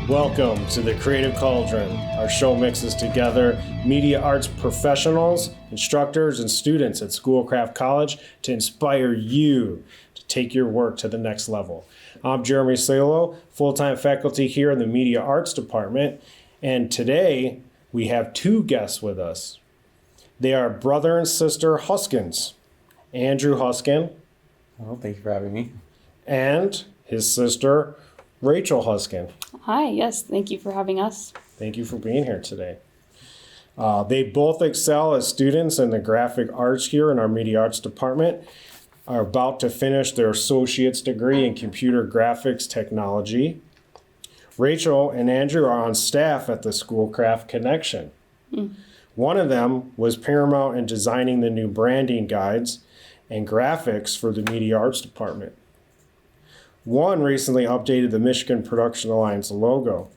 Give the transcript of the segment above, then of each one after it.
Welcome to the Creative Cauldron. Our show mixes together media arts professionals, instructors, and students at Schoolcraft College to inspire you to take your work to the next level. I'm Jeremy Salo, full-time faculty here in the Media Arts Department, and today we have two guests with us. They are brother and sister Huskens, Andrew Husken. Well, thank you for having me. And his sister, Rachel Husken. Hi, yes, thank you for having us. Thank you for being here today. They both excel as students in the graphic arts here in our media arts department, are about to finish their associate's degree in computer graphics technology. Rachel and Andrew are on staff at the Schoolcraft Connection. One of them was paramount in designing the new branding guides and graphics for the media arts department. One recently updated the Michigan Production Alliance logo.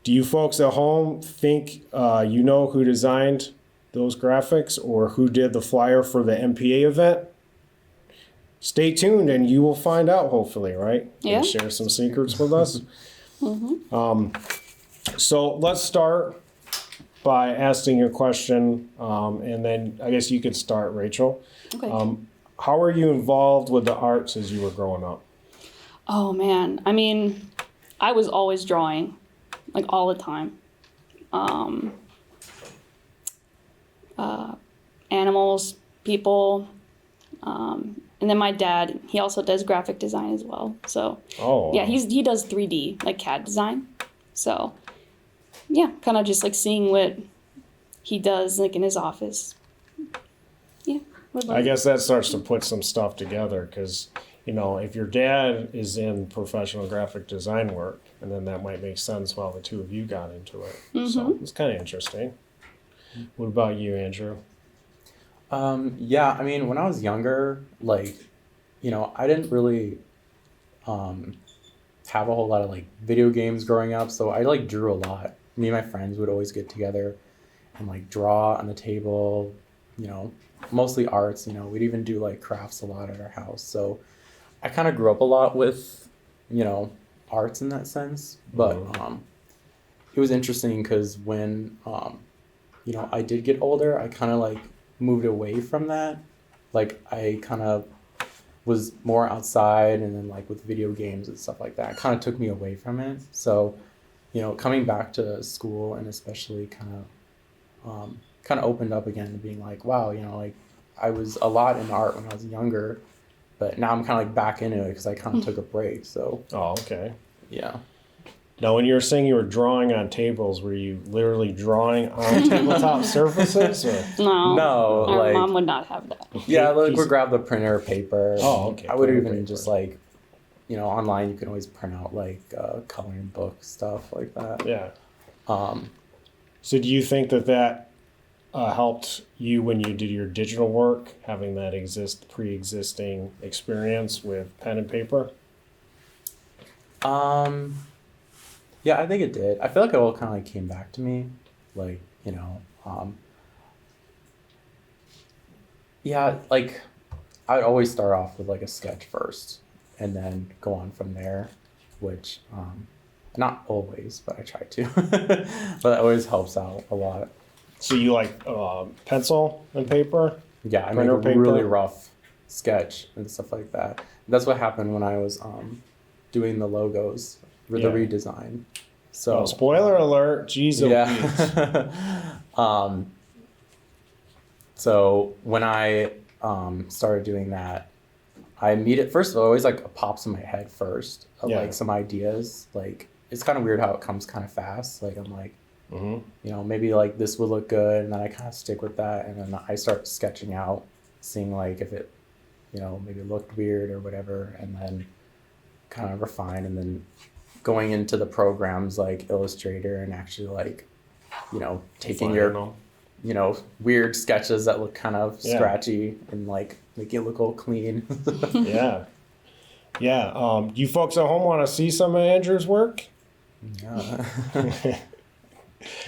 Do you folks at home think you know who designed those graphics or who did the flyer for the MPA event? Stay tuned and you will find out, hopefully, right? Yeah. And share some secrets with us. So let's start by asking a question, and then I guess you could start, Rachel. Okay. How were you involved with the arts as you were growing up? Oh man, I mean, I was always drawing, like all the time. Animals, people, and then my dad, he also does graphic design as well. So yeah, he does 3D, like CAD design. So yeah, kind of just like seeing what he does like in his office. Yeah. I guess that starts to put some stuff together because, you know, if your dad is in professional graphic design work, and then that might make sense while the two of you got into it. So it's kind of interesting. What about you, Andrew? Yeah, I mean, when I was younger, like, you know, I didn't really have a whole lot of like video games growing up, so I like drew a lot. Me and my friends would always get together and like draw on the table, you know, mostly arts, you know, we'd even do like crafts a lot at our house. So I kind of grew up a lot with, you know, arts in that sense, but it was interesting because when, you know, I did get older, I kind of like moved away from that. Like I kind of was more outside and then like with video games and stuff like that, it kind of took me away from it. So, you know, coming back to school and especially kind of opened up again to being like, wow, you know, like I was a lot in art when I was younger, but now I'm kind of like back into it because I kind of took a break. So. Oh, okay. Yeah. Now, when you were saying you were drawing on tables, were you literally drawing on tabletop surfaces? Or? No, our like mom would not have that. yeah, like we'd grab the printer paper. Oh, okay. I would Printer even paper. just like, you know, online you can always print out like coloring book stuff like that. Yeah. So do you think that helped you when you did your digital work, having that pre-existing experience with pen and paper? Yeah, I think it did. I feel like it all kind of like came back to me, like, you know, yeah, like I would always start off with like a sketch first and then go on from there, which not always, but I try to. But that always helps out a lot. So you like pencil and paper? Yeah, I made a really rough sketch and stuff like that. That's what happened when I was doing the logos, the redesign. So spoiler alert, geez, yeah. So when I started doing that, I immediately, first of all, always like pops in my head first of like some ideas. Like it's kind of weird how it comes kind of fast. Like I'm like, you know, maybe like this would look good, and then I kind of stick with that, and then I start sketching out, seeing like if it, you know, maybe looked weird or whatever, and then kind of refine, and then going into the programs like Illustrator and actually like, you know, taking your, you know, weird sketches that look kind of scratchy and like make it look all clean. Yeah. You folks at home want to see some of Andrew's work? Yeah.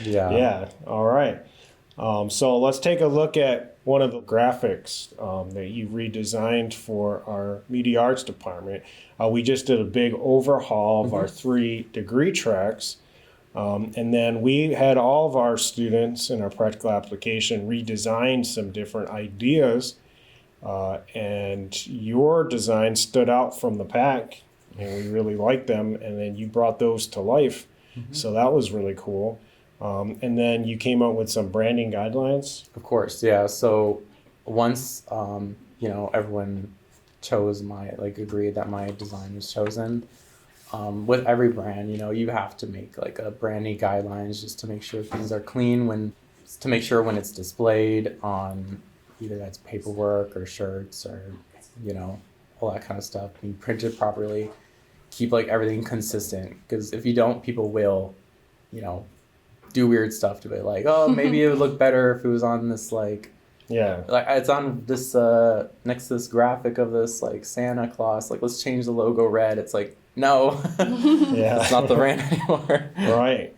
Yeah. All right. So let's take a look at one of the graphics that you redesigned for our media arts department. We just did a big overhaul of our 3 degree tracks. And then we had all of our students in our practical application redesign some different ideas. And your design stood out from the pack, and we really liked them. And then you brought those to life. So that was really cool. And then you came up with some branding guidelines. Of course, yeah. So once, everyone chose agreed that my design was chosen, with every brand, you have to make like a branding guidelines just to make sure things are clean to make sure when it's displayed on either that's paperwork or shirts or, all that kind of stuff, being printed properly, keep like everything consistent. Because if you don't, people will, do weird stuff to it. Like, oh, maybe it would look better if it was on this like it's on this next to this graphic of this like Santa Claus. Like, let's change the logo red. It's like, no, it's not the brand anymore.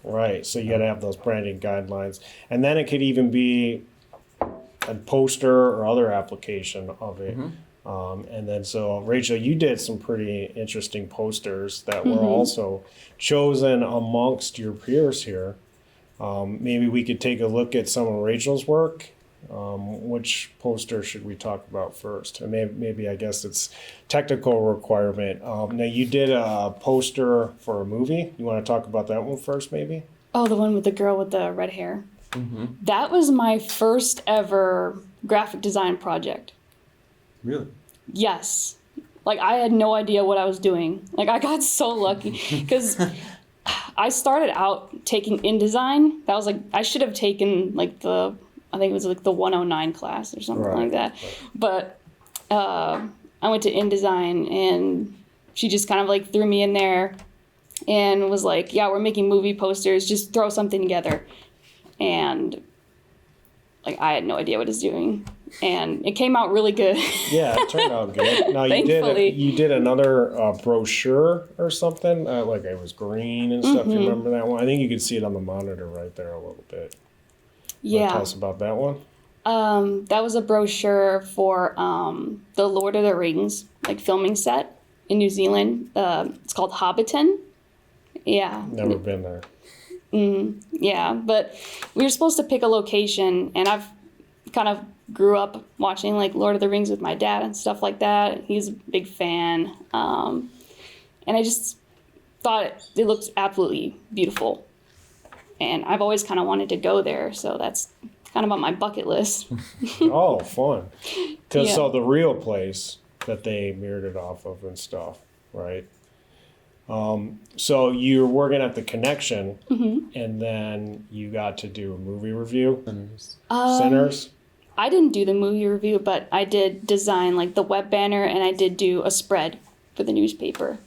Right. So you got to have those branding guidelines, and then it could even be a poster or other application of it. And then so Rachel, you did some pretty interesting posters that were also chosen amongst your peers here. Maybe we could take a look at some of Rachel's work. Which poster should we talk about first? And maybe I guess it's technical requirement. Now you did a poster for a movie. You want to talk about that one first, maybe? Oh, the one with the girl with the red hair. That was my first ever graphic design project. Really? Yes. Like, I had no idea what I was doing. Like, I got so lucky because I started out taking InDesign. That was like, I should have taken like I think it was like the 109 class or something like that. But I went to InDesign, and she just kind of like threw me in there and was like, yeah, we're making movie posters. Just throw something together. And like, I had no idea what I was doing. And it came out really good. Yeah, it turned out good. Now Thankfully. you did another brochure or something, like it was green and stuff. You remember that one? I think you could see it on the monitor right there a little bit. Yeah. Tell us about that one. That was a brochure for the Lord of the Rings like filming set in New Zealand. It's called Hobbiton. Yeah. Never been there. Yeah, but we were supposed to pick a location, and I've kind of grew up watching like Lord of the Rings with my dad and stuff like that. He's a big fan. And I just thought it looked absolutely beautiful. And I've always kind of wanted to go there, so that's kind of on my bucket list. Oh, fun. So the real place that they mirrored it off of and stuff, right? So you're working at the Connection, and then you got to do a movie review? Sinners? I didn't do the movie review, but I did design like the web banner, and I did do a spread for the newspaper.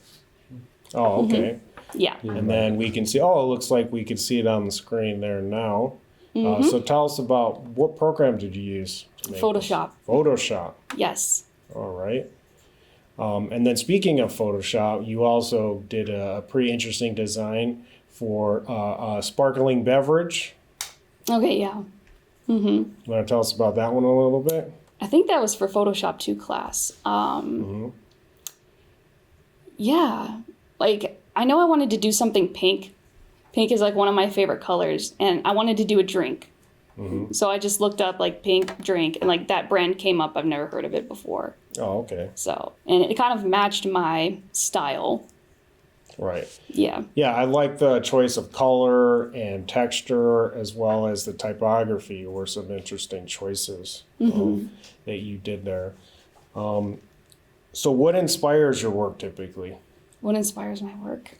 Oh, okay. Yeah. And then we can see, it looks like we can see it on the screen there now. So tell us about, what program did you use to make Photoshop. this? Photoshop. Yes. All right. And then speaking of Photoshop, you also did a pretty interesting design for a sparkling beverage. Okay, yeah. You want to tell us about that one a little bit? I think that was for Photoshop 2 class. Yeah. Like, I know I wanted to do something pink. Pink is like one of my favorite colors, and I wanted to do a drink. So I just looked up like pink drink, and like that brand came up. I've never heard of it before. Oh, okay. So, and it kind of matched my style. Right. Yeah. Yeah, I like the choice of color and texture, as well as the typography were some interesting choices that you did there. So what inspires your work typically? What inspires my work?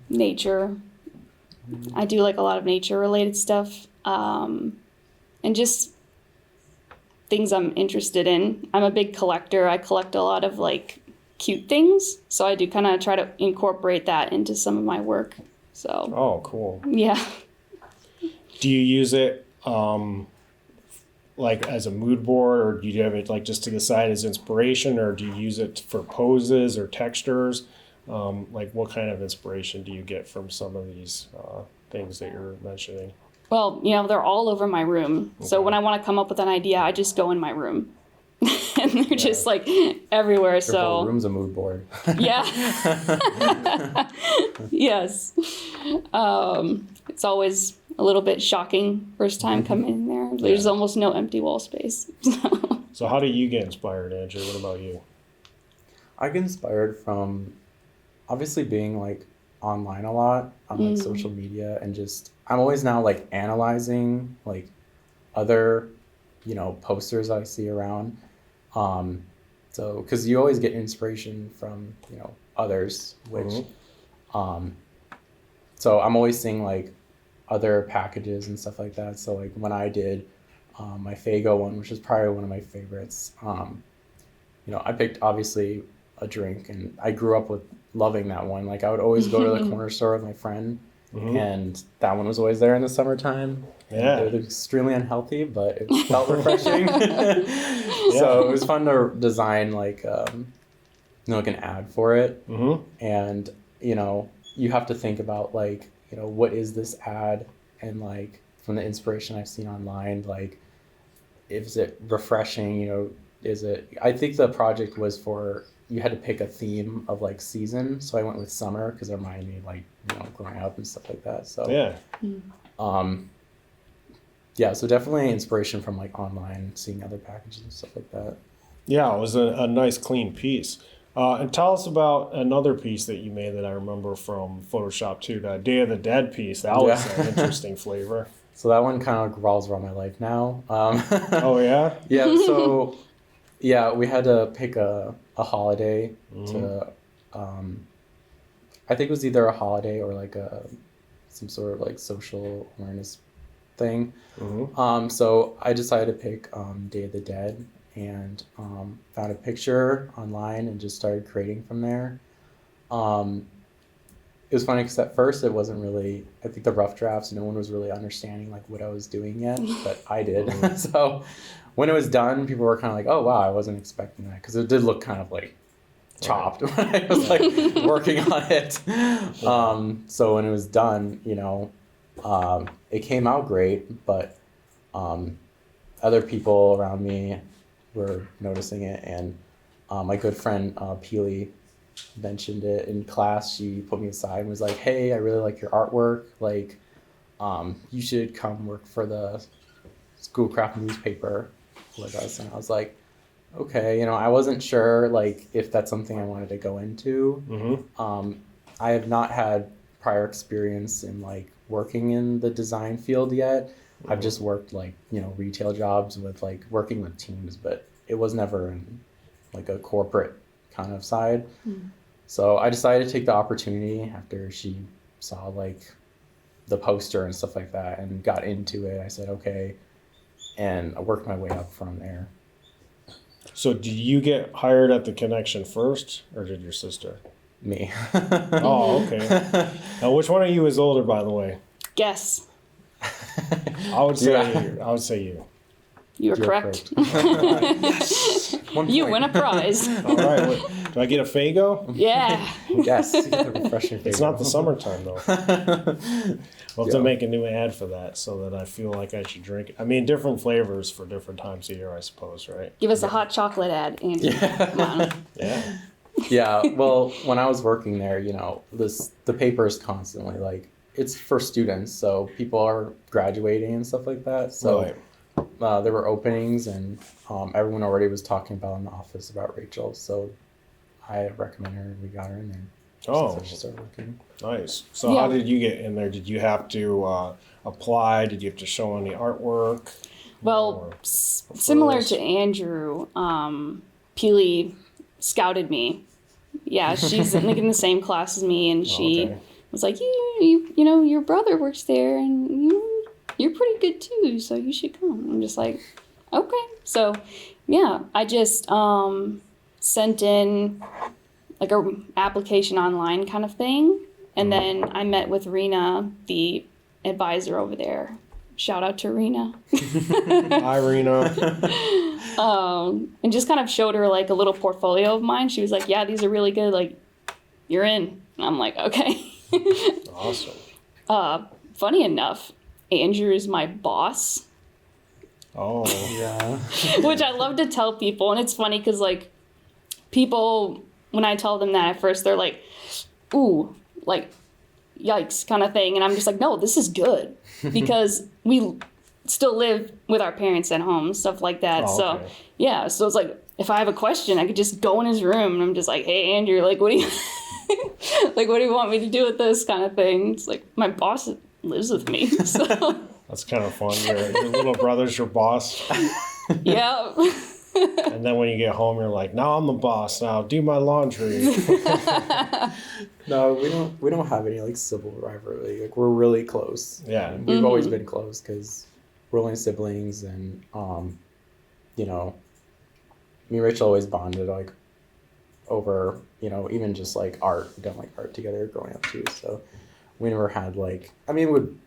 Nature. I do like a lot of nature related stuff. And just things I'm interested in. I'm a big collector. I collect a lot of like cute things. So I do kind of try to incorporate that into some of my work. So. Oh, cool. Yeah. Do you use it like as a mood board, or do you have it like just to the side as inspiration, or do you use it for poses or textures? Like, what kind of inspiration do you get from some of these things that you're mentioning? Well, they're all over my room. So when I want to come up with an idea, I just go in my room. And they're just like everywhere. Your whole room's a mood board. Yeah. Yes. It's always a little bit shocking first time coming in there. There's almost no empty wall space. So how do you get inspired, Andrew? What about you? I get inspired from obviously being like online a lot on like social media, and just I'm always now like analyzing like other posters I see around. So because you always get inspiration from others, which so I'm always seeing like other packages and stuff like that. So like when I did my Fago one, which is probably one of my favorites, I picked obviously a drink, and I grew up with loving that one. Like I would always go to the corner store with my friend, and that one was always there in the summertime. Yeah. It was extremely unhealthy, but it felt refreshing. So it was fun to design like like an ad for it. And you have to think about like what is this ad, and like from the inspiration I've seen online, like is it refreshing? Is it? I think the project was for, you had to pick a theme of like season, so I went with summer because it reminded me like growing up and stuff like that. So so definitely inspiration from like online, seeing other packages and stuff like that. Yeah, it was a nice clean piece. And tell us about another piece that you made that I remember from Photoshop too, that Day of the Dead piece. That was an interesting flavor. So that one kind of revolves around my life now. Oh yeah? Yeah, so we had to pick a holiday to, I think it was either a holiday or like some sort of like social awareness thing. So I decided to pick Day of the Dead, and found a picture online and just started creating from there. It was funny because at first it wasn't really, I think the rough drafts, no one was really understanding like what I was doing yet, but I did. So when it was done, people were kind of like, oh wow, I wasn't expecting that, because it did look kind of like chopped when I was like working on it. So when it was done, it came out great, but other people around me were noticing it, and my good friend Peely mentioned it in class. She put me aside and was like, hey, I really like your artwork, like you should come work for the Schoolcraft newspaper with us. And I was like, okay, I wasn't sure like if that's something I wanted to go into. I have not had prior experience in like working in the design field yet. I've just worked like retail jobs with like working with teams, but it was never in like a corporate kind of side. So I decided to take the opportunity after she saw like the poster and stuff like that and got into it. I said okay, and I worked my way up from there. So did you get hired at the Connection first, or did your sister? Me. Oh, okay. Now, which one of you is older, by the way? Guess. I would say you. You're correct. Yes. You win a prize. All right. Do I get a Fago? Yeah. Yes. You get a refreshing Fago. It's not the summertime though. We'll have to make a new ad for that so that I feel like I should drink it. I mean, different flavors for different times of year, I suppose, right? Give us a hot chocolate ad, Andy. Come on. Yeah. Yeah. Well, when I was working there, the paper is constantly like, it's for students, so people are graduating and stuff like that. So there were openings, and everyone already was talking about in the office about Rachel. So I recommend her, and we got her in there. Oh, she started working. Nice. So how did you get in there? Did you have to apply? Did you have to show any artwork? Well, similar to Andrew, Peely scouted me. Yeah, she's like in the same class as me, and she was like, your brother works there, and you're pretty good too, so you should come. I'm just like, okay. So, yeah, I just sent in like a application online kind of thing, and then I met with Rena, the advisor over there. Shout out to Rena. Hi, Rena. And just kind of showed her like a little portfolio of mine. She was like, yeah, these are really good. Like, you're in. And I'm like, okay. Awesome. Funny enough, Andrew is my boss. Oh. Yeah. Which I love to tell people. And it's funny because, like, people, when I tell them that at first, they're like, ooh, like, yikes kind of thing. And I'm just like, no, this is good. Because we still live with our parents at home, stuff like that. Oh, so, okay. yeah. So it's like, if I have a question, I could just go in his room and I'm just like, hey, Andrew, like, what do you... like, what do you want me to do with this kind of thing? It's like, my boss lives with me. So... That's kind of fun. Your little brother's your boss. Yeah. And then when you get home, you're like, now I'm the boss. Now do my laundry. No, we don't have any like civil rivalry. Like we're really close. Yeah. We've always been close because we're only siblings, and you know, me and Rachel always bonded like over, you know, even just like art. We've done like art together growing up too. So we never had like, I mean, we would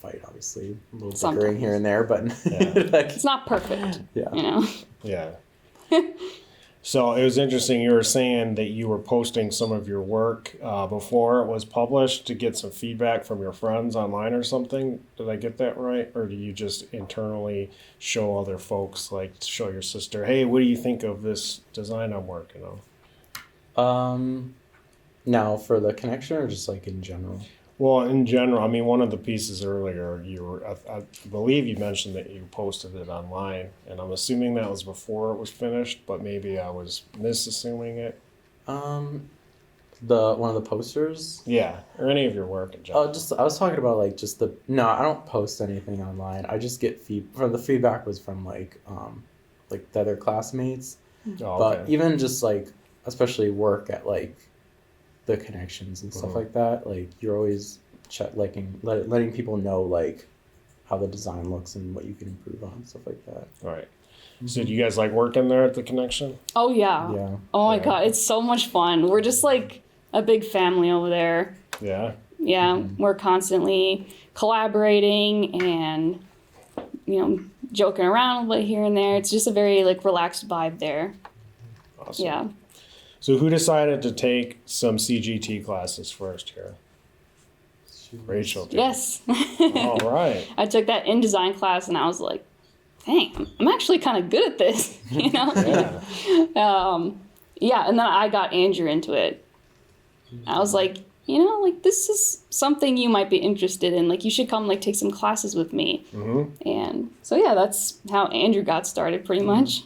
fight obviously, a little bickering here and there, but like, it's not perfect. Yeah. You know. Yeah. So it was interesting. You were saying that you were posting some of your work before it was published to get some feedback from your friends online or something. Did I get that right? Or do you just internally show other folks, like show your sister, hey, what do you think of this design I'm working on? Now for the connection or just like in general? Well, in general, I mean, one of the pieces earlier, I believe you mentioned that you posted it online, and I'm assuming that was before it was finished, but maybe I was misassuming it. The one of the posters? Yeah, or any of your work in general. I was talking about like just no, I don't post anything online. I just get the feedback was from like the other classmates. Oh, But okay. even just like, especially work at like the connections and stuff like that, like you're always letting people know like how the design looks and what you can improve on, stuff like that. All right. So do you guys like working there at the connection? Oh yeah. Yeah. Oh my Yeah. God, it's so much fun. We're just like a big family over there. Yeah. Yeah, we're constantly collaborating and, you know, joking around a little bit here and there. It's just a very like relaxed vibe there. Awesome. Yeah. So who decided to take some CGT classes first here? Rachel did. Yes. All right. I took that InDesign class and I was like, dang, I'm actually kind of good at this, you know? Yeah. Yeah, and then I got Andrew into it. I was like, you know, like this is something you might be interested in. Like you should come like take some classes with me. Mm-hmm. And so yeah, that's how Andrew got started pretty much.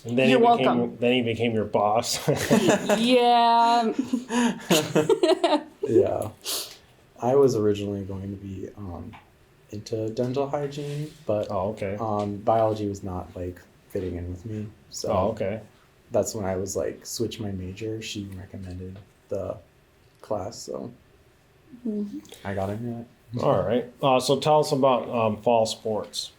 And then You're welcome. Then he became your boss. Yeah. Yeah. I was originally going to be into dental hygiene, but Oh, okay. biology was not like fitting in with me. So Oh, okay. that's when I was like switch my major. She recommended the class, so I got into it. All right. So tell us about fall sports.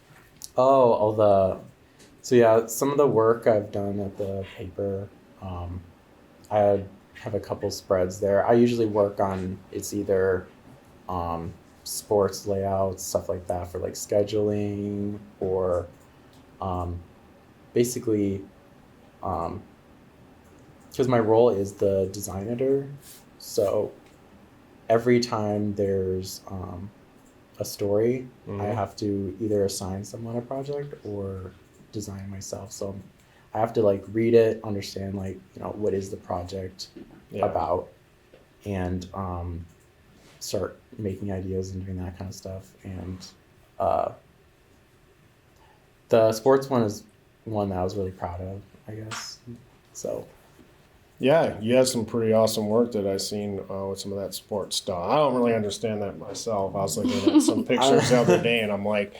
So yeah, some of the work I've done at the paper, I have a couple spreads there. I usually work on, it's either sports layouts, stuff like that for like scheduling, or basically, because my role is the design editor, so every time there's a story, I have to either assign someone a project or design myself. So I have to like read it, understand like, you know, what is the project about, and start making ideas and doing that kind of stuff. And the sports one is one that I was really proud of, I guess. So Yeah, you had some pretty awesome work that I seen with some of that sports stuff. I don't really understand that myself. I was looking at some pictures the other day, and I'm like,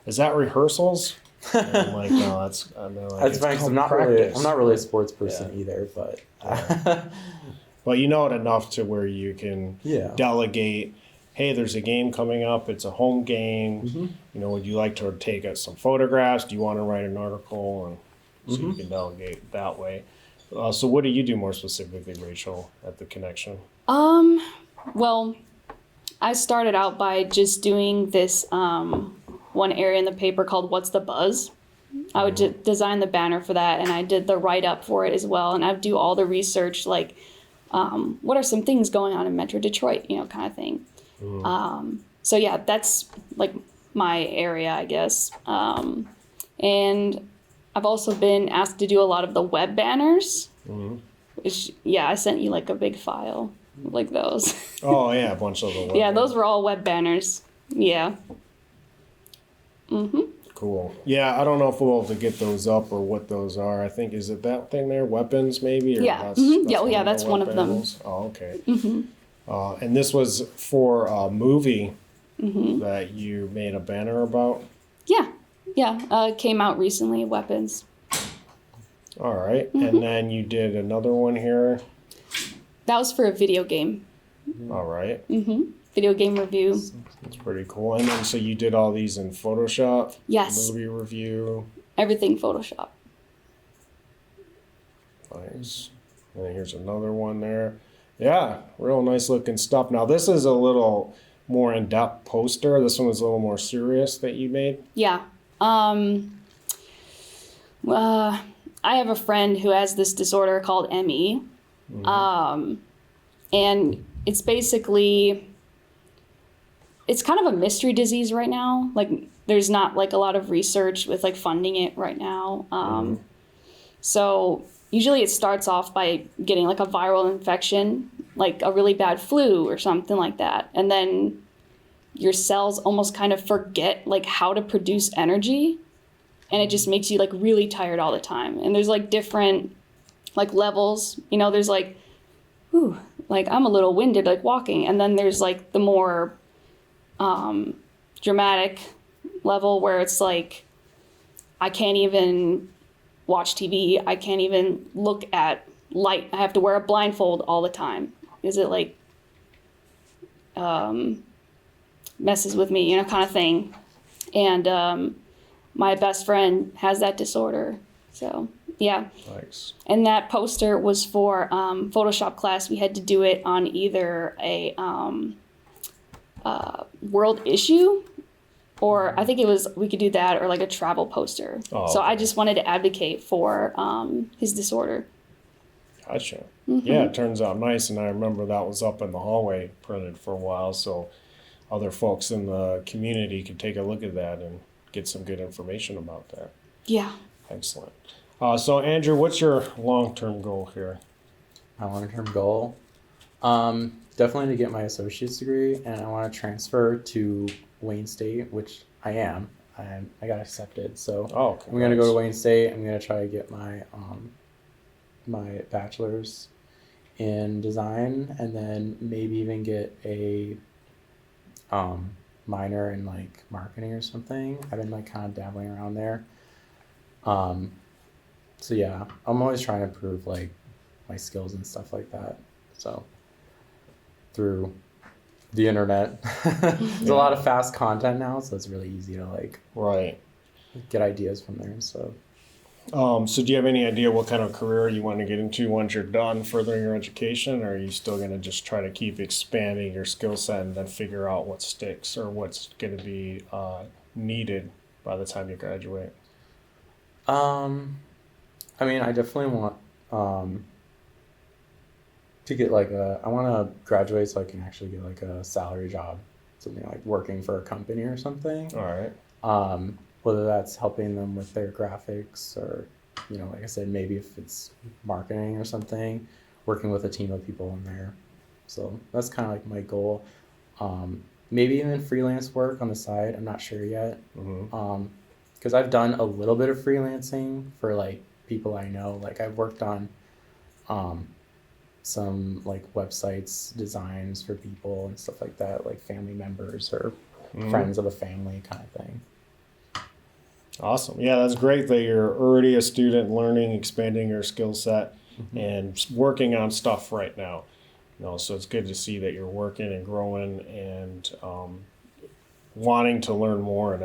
"Is that rehearsals?" And I'm like, "No, that's." And they're like, that's "It's fine, 'cause called I'm not really a practice." sports person either, but But you know it enough to where you can yeah. delegate. Hey, there's a game coming up. It's a home game. You know, would you like to take some photographs? Do you want to write an article? And so you can delegate that way. So what do you do more specifically, Rachel, at the connection? Well, I started out by just doing this one area in the paper called What's the Buzz? I would design the banner for that, and I did the write-up for it as well, and I would do all the research, like what are some things going on in Metro Detroit, kind of thing. So yeah, that's like my area, I guess. And I've also been asked to do a lot of the web banners, which, I sent you like a big file like those. Oh yeah, a bunch of the web Yeah, those were all web banners. Yeah. Cool. Yeah, I don't know if we'll be able to get those up or what those are. I think, is it that thing there, weapons maybe? Or Yeah. That's one of them. Oh, okay. And this was for a movie that you made a banner about? Yeah. Came out recently, Weapons. All right. And then you did another one here. That was for a video game. All right. Video game review. That's pretty cool. And then, so you did all these in Photoshop? Yes. Movie review? Everything Photoshop. Nice. And then here's another one there. Yeah, real nice looking stuff. Now, this is a little more in-depth poster. This one was a little more serious that you made. Yeah. I have a friend who has this disorder called ME. And it's basically, it's kind of a mystery disease right now. Like, there's not like a lot of research with like funding it right now. So usually it starts off by getting like a viral infection, like a really bad flu or something like that. And then your cells almost kind of forget like how to produce energy. And it just makes you like really tired all the time. And there's like different like levels, there's like, like I'm a little winded like walking. And then there's like the more dramatic level where it's like, I can't even watch TV. I can't even look at light. I have to wear a blindfold all the time. Is it like messes with me, kind of thing. And my best friend has that disorder. So, yeah. Nice. And that poster was for Photoshop class. We had to do it on either a world issue, or I think we could do that, or like a travel poster. So okay. I just wanted to advocate for his disorder. Gotcha. Yeah, it turns out nice. And I remember that was up in the hallway printed for a while. So other folks in the community could take a look at that and get some good information about that. Yeah. Excellent. So Andrew, what's your long-term goal here? My long-term goal? Definitely to get my associate's degree, and I want to transfer to Wayne State, which I am. I got accepted, so I'm going to go to Wayne State. I'm going to try to get my my bachelor's in design, and then maybe even get a minor in like marketing or something. I've been like kind of dabbling around there. So yeah, I'm always trying to improve like my skills and stuff like that. So through the internet, there's a lot of fast content now, so it's really easy to like get ideas from there and stuff. So do you have any idea what kind of career you want to get into once you're done furthering your education, or are you still going to just try to keep expanding your skill set and then figure out what sticks or what's going to be needed by the time you graduate? I mean, I definitely want to get like I want to graduate so I can actually get like a salary job, something like working for a company or something. All right. Whether that's helping them with their graphics or, like I said, maybe if it's marketing or something, working with a team of people in there. So that's kind of like my goal. Maybe even freelance work on the side. I'm not sure yet. Because I've done a little bit of freelancing for like people I know. Like I've worked on some like websites, designs for people and stuff like that, like family members or friends of a family kind of thing. Awesome. Yeah, that's great that you're already a student learning, expanding your skill set and working on stuff right now. So it's good to see that you're working and growing and wanting to learn more and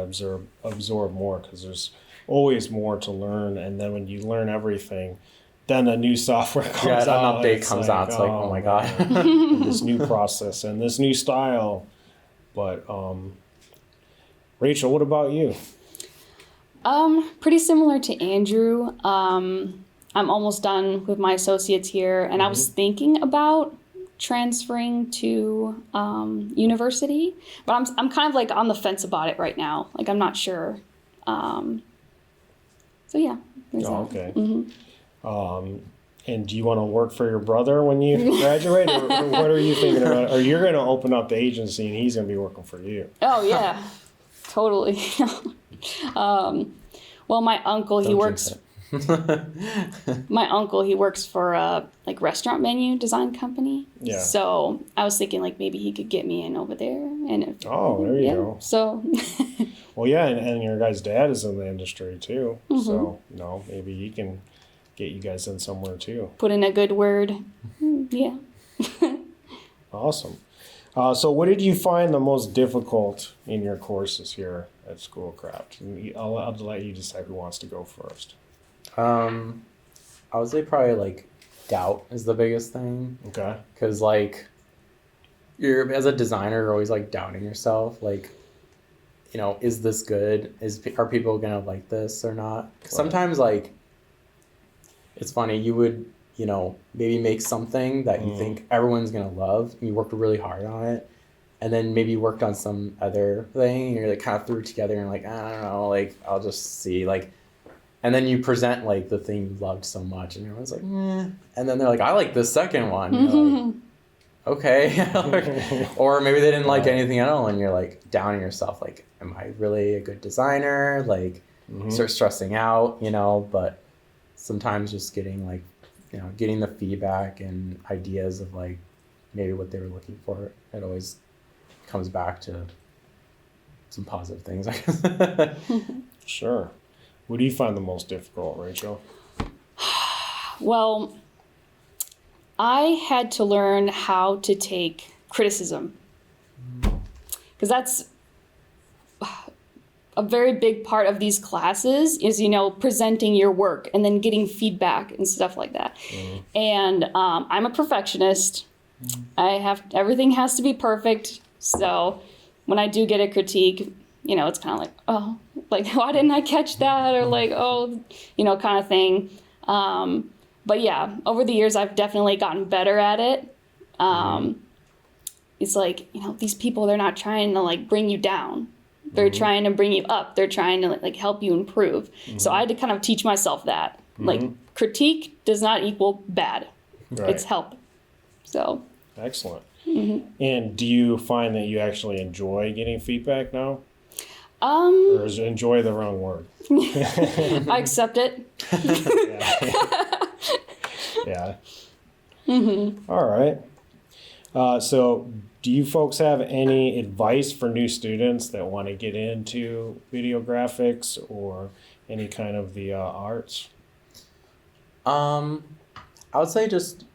absorb more, because there's always more to learn. And then when you learn everything, then a new software comes out. An update comes out. It's like, oh my God. This new process and this new style. But Rachel, what about you? Pretty similar to Andrew. I'm almost done with my associates here, and I was thinking about transferring to university, but I'm kind of like on the fence about it right now. Like I'm not sure. So yeah. There's that. Okay. And do you want to work for your brother when you graduate, or what are you thinking about? Or you're going to open up the agency and he's going to be working for you? Oh yeah, totally. Well, my uncle, he works. My uncle, he works for a like restaurant menu design company. Yeah. So I was thinking like maybe he could get me in over there. And if, there you go. So. Well, yeah, and your guy's dad is in the industry too. So maybe he can get you guys in somewhere too. Put in a good word. Yeah. Awesome. So what did you find the most difficult in your courses here at Schoolcraft? I'll let you decide who wants to go first. I would say probably like doubt is the biggest thing. Okay. Because like you're as a designer, you're always like doubting yourself. Like, is this good? Are people gonna like this or not? 'Cause sometimes like it's funny, you would maybe make something that you think everyone's gonna love, and you worked really hard on it, and then maybe you worked on some other thing, and you're like kind of threw it together and like, I don't know, like I'll just see, like, and then you present like the thing you loved so much, and everyone's like, and then they're like, I like this second one. You're like, okay. Or maybe they didn't like anything at all, and you're like doubting yourself, like, am I really a good designer? Like, start stressing out, but sometimes just getting like, getting the feedback and ideas of like maybe what they were looking for, it always comes back to some positive things, I guess. Sure. What do you find the most difficult, Rachel? Well, I had to learn how to take criticism, because that's a very big part of these classes is, presenting your work and then getting feedback and stuff like that. And I'm a perfectionist. Everything has to be perfect. So when I do get a critique, it's kind of like, oh, like, why didn't I catch that? Or like, oh, kind of thing. But yeah, over the years, I've definitely gotten better at it. It's like, these people, they're not trying to like bring you down. They're trying to bring you up. They're trying to like help you improve. So I had to kind of teach myself that like critique does not equal bad. Right. It's help. So. Excellent. And do you find that you actually enjoy getting feedback now? Or is enjoy the wrong word? I accept it. Yeah. All right. So do you folks have any advice for new students that want to get into video graphics or any kind of the arts? I would say just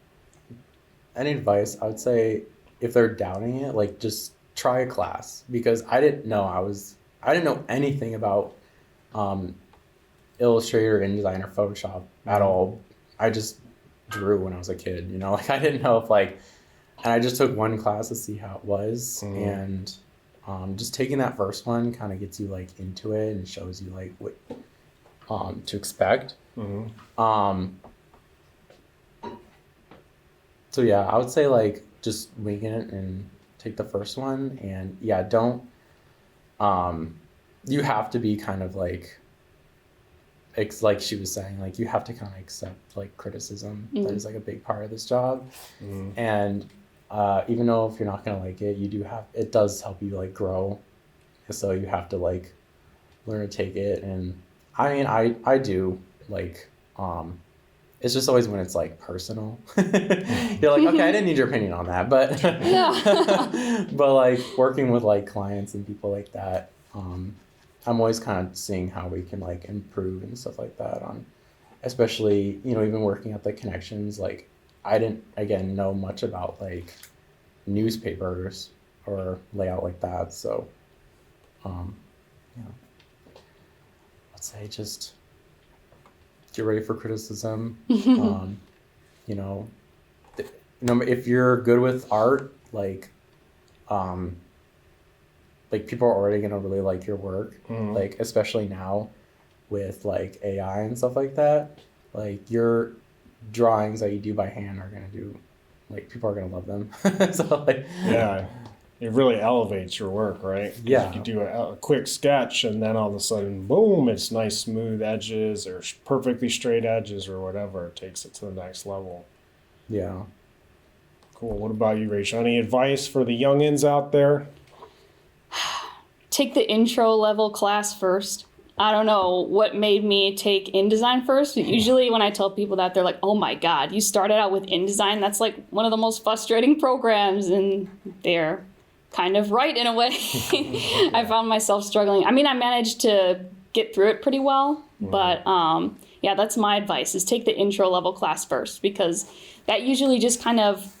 any advice. I would say if they're doubting it, like just try a class, because I didn't know anything about Illustrator, InDesign, or Photoshop at all. I just drew when I was a kid, like I didn't know if like, and I just took one class to see how it was, and just taking that first one kind of gets you like into it and shows you like what to expect. So yeah, I would say like just wing it and take the first one, and yeah, don't you have to be kind of like like she was saying, like you have to kind of accept like criticism. That is like a big part of this job. And even though if you're not gonna like it, it does help you like grow, so you have to like learn to take it. And I mean, I do like it's just always when it's like personal. You're like, okay, I didn't need your opinion on that, but but like working with like clients and people like that, I'm always kind of seeing how we can like improve and stuff like that on, especially, even working at the Connections. Like I didn't, again, know much about like newspapers or layout like that. So, I'd say just get ready for criticism. If you're good with art, like people are already gonna really like your work, like especially now with like AI and stuff like that. like your drawings that you do by hand are gonna do, like people are gonna love them. So like Yeah, it really elevates your work, right? 'Cause Yeah. you could do a quick sketch and then all of a sudden, boom, it's nice smooth edges or perfectly straight edges or whatever. It takes it to the next level. yeah. Cool. What about you, Rachel? Any advice for the youngins out there? Take the intro level class first. I don't know what made me take InDesign first. Usually when I tell people that, they're like, oh my God, you started out with InDesign? That's like one of the most frustrating programs. And they're kind of right in a way. I found myself struggling. I mean, I managed to get through it pretty well. But yeah, that's my advice, is take the intro level class first, because that usually just kind of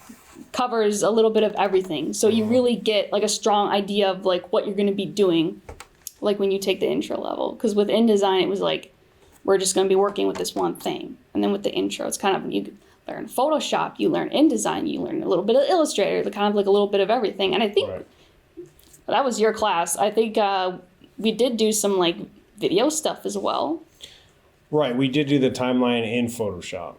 covers a little bit of everything. So you really get like a strong idea of like what you're going to be doing, like when you take the intro level. Because with InDesign, it was like, we're just going to be working with this one thing. And then with the intro, it's kind of, you learn Photoshop, you learn InDesign, you learn a little bit of Illustrator, the kind of like a little bit of everything. And I think that was your class. I think we did do some like video stuff as well. Right. We did do the timeline in Photoshop.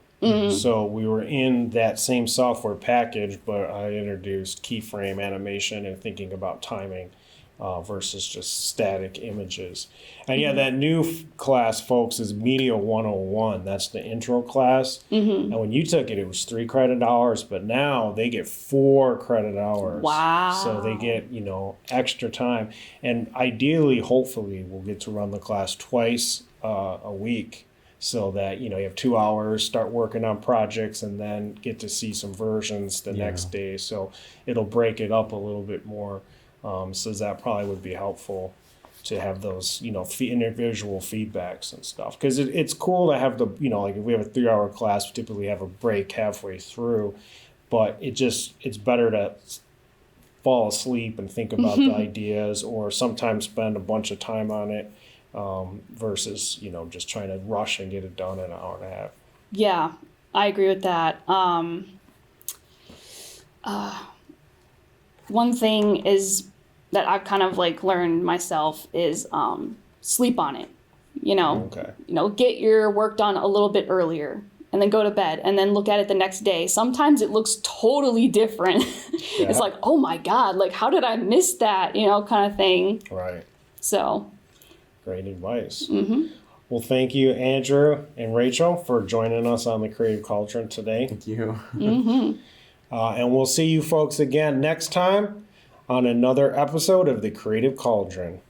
So we were in that same software package, but I introduced keyframe animation and thinking about timing versus just static images. And yeah, that new class, folks, is Media 101. That's the intro class. And when you took it, it was 3 credit hours, but now they get 4 credit hours. Wow. So they get, extra time. And ideally, hopefully, we'll get to run the class twice a week. So that, you have 2 hours, start working on projects, and then get to see some versions the next day. So it'll break it up a little bit more. So that probably would be helpful to have those, individual feedbacks and stuff. Because it's cool to have the, like if we have a 3-hour class, we typically have a break halfway through. But it's better to fall asleep and think about the ideas, or sometimes spend a bunch of time on it. Versus, just trying to rush and get it done in an hour and a half. Yeah, I agree with that. One thing is that I've kind of like learned myself is sleep on it. Okay. Get your work done a little bit earlier and then go to bed and then look at it the next day. Sometimes it looks totally different. It's like, oh my God, like how did I miss that? Kind of thing. Right. So. Great advice. Well, thank you, Andrew and Rachel, for joining us on the Creative Cauldron today. Thank you. And we'll see you folks again next time on another episode of the Creative Cauldron.